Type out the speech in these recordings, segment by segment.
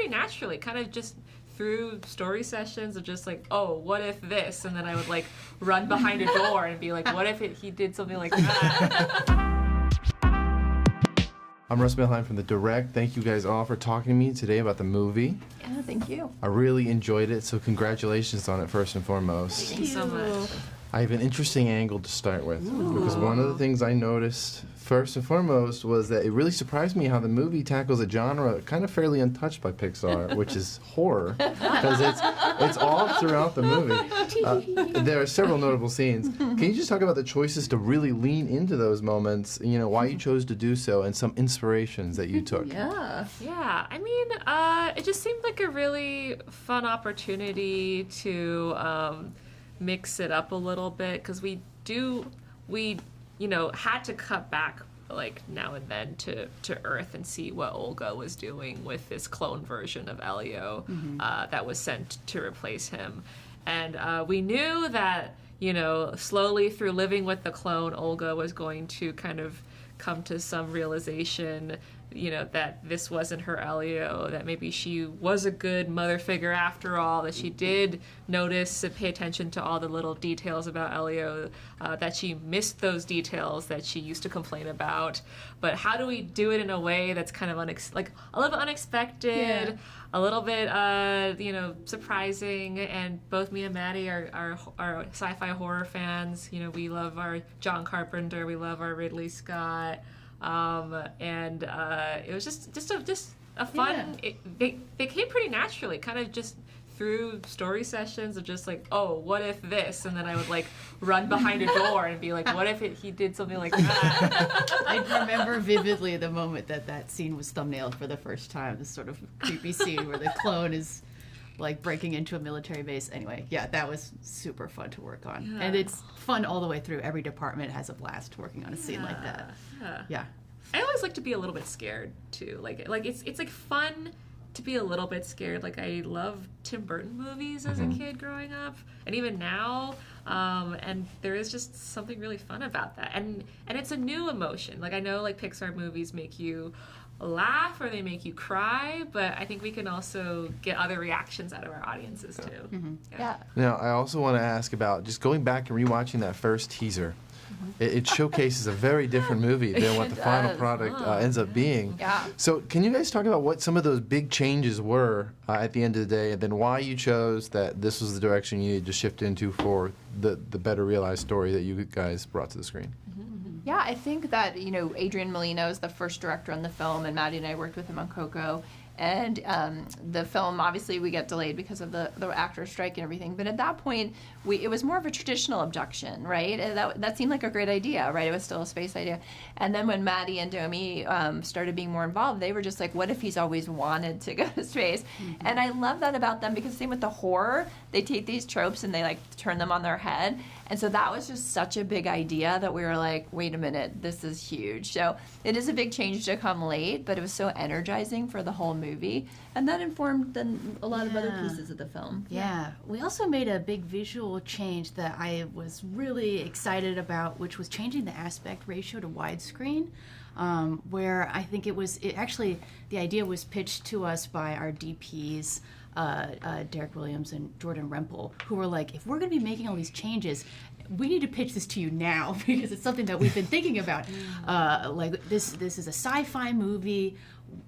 pretty naturally, kind of just through story sessions of just like, oh, what if this? And then I would like run behind a door and be like, what if he did something like that? I'm Russ Milheim from The Direct. Thank you guys all for talking to me today about the movie. Yeah, thank you. I really enjoyed it, so congratulations on it first and foremost. Thank you so much. I have an interesting angle to start with, because one of the things I noticed first and foremost was that it really surprised me how the movie tackles a genre kind of fairly untouched by Pixar, which is horror, because it's all throughout the movie. There are several notable scenes. Can you just talk about the choices to really lean into those moments, you know, why you chose to do so, and some inspirations that you took? Yeah. Yeah, I mean, it just seemed like a really fun opportunity to mix it up a little bit, because we had to cut back like now and then to Earth and see what Olga was doing with this clone version of Elio that was sent to replace him. And we knew that, you know, slowly through living with the clone, Olga was going to kind of come to some realization, you know, that this wasn't her Elio, that maybe she was a good mother figure after all, that she did notice and pay attention to all the little details about Elio, that she missed those details that she used to complain about. But how do we do it in a way that's kind of like a little bit unexpected, a little bit surprising? And both me and Maddie are sci-fi horror fans. You know, we love our John Carpenter, we love our Ridley Scott. And it was just a fun. Yeah. They came pretty naturally, kind of just through story sessions of just like, oh, what if this? And then I would like run behind a door and be like, what if he did something like that? I remember vividly the moment that scene was thumbnailed for the first time. This sort of creepy scene where the clone is like breaking into a military base. Anyway, yeah, that was super fun to work on. Yeah. And it's fun all the way through. Every department has a blast working on a scene like that. Yeah. I always like to be a little bit scared too. Like it's like fun to be a little bit scared. Like I love Tim Burton movies as a kid growing up, and even now. And there is just something really fun about that. And it's a new emotion. Like I know like Pixar movies make you laugh or they make you cry, but I think we can also get other reactions out of our audiences too. Yeah. Now, I also want to ask about just going back and rewatching that first teaser. It showcases a very different movie than what the final product ends up being. Yeah. So can you guys talk about what some of those big changes were at the end of the day, and then why you chose that this was the direction you needed to shift into for the better realized story that you guys brought to the screen? Yeah, I think that, you know, Adrian Molino is the first director on the film, and Maddie and I worked with him on Coco. And the film, obviously, we get delayed because of the actor strike and everything. But at that point, it was more of a traditional abduction, right? And that seemed like a great idea, right? It was still a space idea. And then when Maddie and Domee started being more involved, they were just like, what if he's always wanted to go to space? And I love that about them, because same with the horror, they take these tropes and they like turn them on their head. And so that was just such a big idea that we were like, wait a minute, this is huge. So it is a big change to come late, but it was so energizing for the whole movie. And that informed then a lot of other pieces of the film. Yeah. We also made a big visual change that I was really excited about, which was changing the aspect ratio to widescreen. Where I think the idea was pitched to us by our DPs, Derek Williams and Jordan Rempel, who were like, if we're going to be making all these changes, we need to pitch this to you now, because it's something that we've been thinking about. Like this is a sci-fi movie.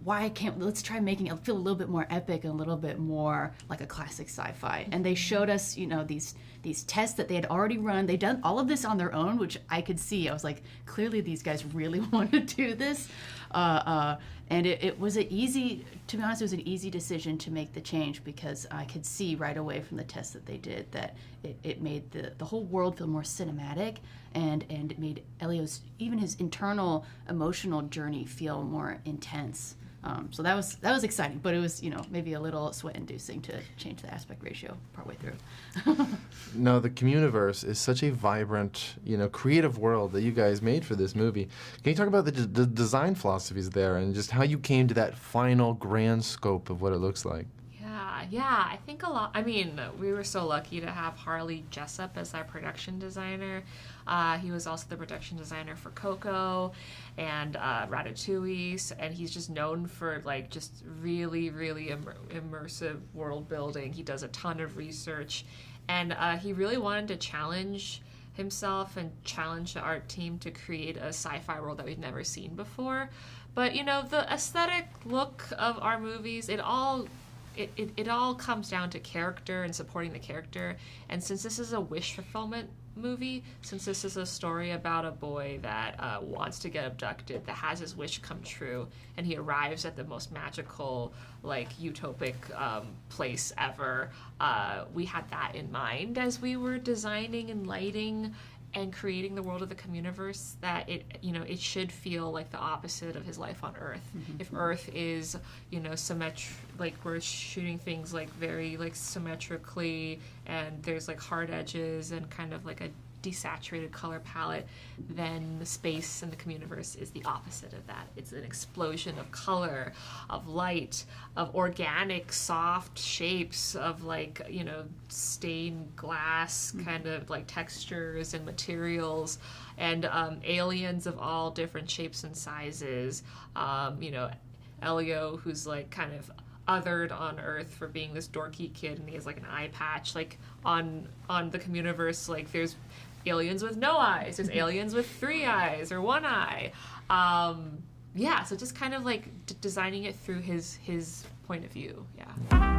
Let's try making it feel a little bit more epic and a little bit more like a classic sci-fi. And they showed us, you know, these tests that they had already run. They'd done all of this on their own, which I could see. I was like, clearly these guys really want to do this. And it was to be honest, it was an easy decision to make the change, because I could see right away from the tests that they did that it made the whole world feel more cinematic, and it made Elio's, even his internal emotional journey, feel more intense. So that was exciting, but it was, you know, maybe a little sweat-inducing to change the aspect ratio partway through. No, the Communiverse is such a vibrant, you know, creative world that you guys made for this movie. Can you talk about the design philosophies there and just how you came to that final grand scope of what it looks like? Yeah, I think a lot. I mean, we were so lucky to have Harley Jessup as our production designer. He was also the production designer for Coco and Ratatouille, and he's just known for like just really, really immersive world building. He does a ton of research, and he really wanted to challenge himself and challenge the art team to create a sci-fi world that we've never seen before. But you know, the aesthetic look of our movies, it all comes down to character and supporting the character. And since this is a wish fulfillment movie, since this is a story about a boy that wants to get abducted, that has his wish come true, and he arrives at the most magical, like, utopic place ever, we had that in mind as we were designing and lighting and creating the world of the Communiverse, that it should feel like the opposite of his life on Earth. Mm-hmm. If Earth is, like we're shooting things like very like symmetrically, and there's like hard edges and kind of like a desaturated color palette, then the space and the Communiverse is the opposite of that. It's an explosion of color, of light, of organic soft shapes, of like, stained glass kind of like textures and materials, and aliens of all different shapes and sizes. Elio, who's like kind of othered on Earth for being this dorky kid, and he has like an eye patch. Like on the Communiverse, like there's aliens with no eyes, there's aliens with 3 eyes or 1 eye. So just kind of like designing it through his point of view. Yeah.